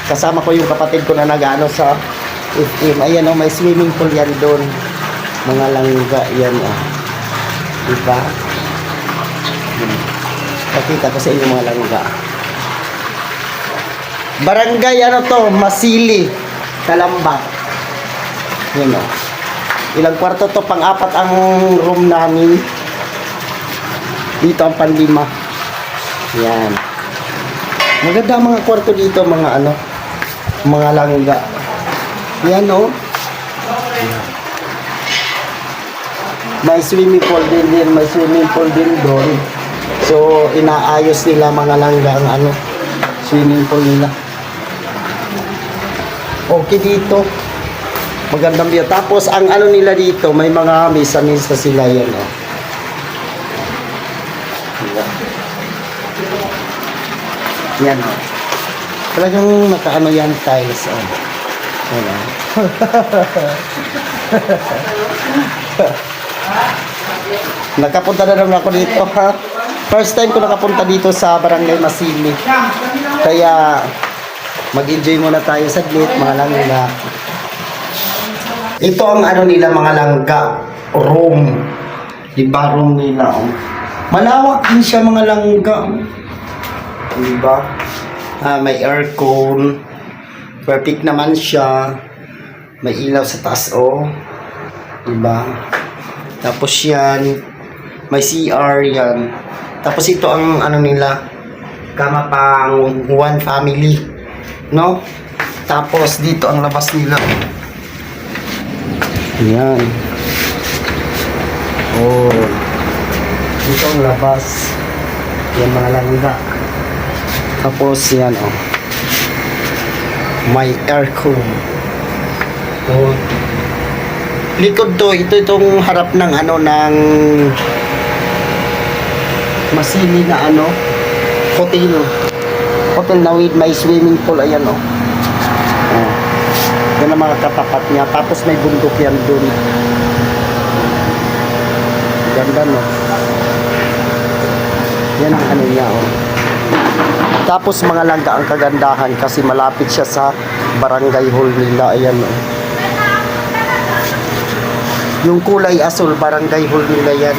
Kasama ko yung kapatid ko na nag-ano sa FM. Ayan o, may swimming pool yan doon. Mga langga yan o. Diba? Pakita ko sa inyo mga langga. Barangay ano to, Masili, Calamba. Yan o. Ilang kwarto to, pang-apat ang room namin. Dito ang panlima. Yan. Maganda mga kwarto dito, mga ano, mga langga. Yan o. May swimming pool din, may swimming pool din doon. So, inaayos nila mga langga ang ano, swimming pool nila. Okay dito. Magandang view. Tapos, ang ano nila dito, may mga misa-misa sila yan o. Yan o. Talagang nakaano yan, tiles o. Yan o. Nakapunta na naman ako dito ha. First time ko nakapunta dito sa Barangay Masili. Kaya mag-enjoy muna tayo saglit mga langga. Ito ang ano nila mga langga, room. Diba room nila oh. Malawak din siya mga langga. Diba? May aircon. Perfect naman siya. May ilaw sa taas oh. Diba? Tapos yan, may CR yan. Tapos ito ang ano nila, kama pang one family, no? Tapos dito ang labas nila. Yan. Oh. Dito ang labas. Yan mga langga. Tapos yan oh. May aircon. Oh. Likod to, itong harap ng ano ng Masili na ano, hotel. Hotel na with may swimming pool, ayan o. Oh. Yan ang mga katapat niya. Tapos may bundok yan dun. Ganda no. Yan ang ano niya o. Tapos mga langga ang kagandahan kasi malapit siya sa barangay hall nila, ayan o. Yung kulay asul, barangay hall nila yan.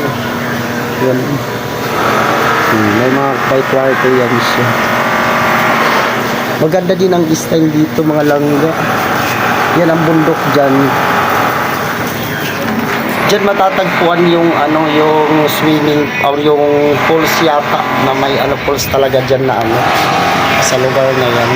Yan. May mga by kwarto yan siya. Maganda din ang style dito mga langga. Yan ang bundok dyan. Dyan matatagpuan yung ano, yung swimming or yung pools yata na may ano pools talaga dyan na ano sa lugar na yan.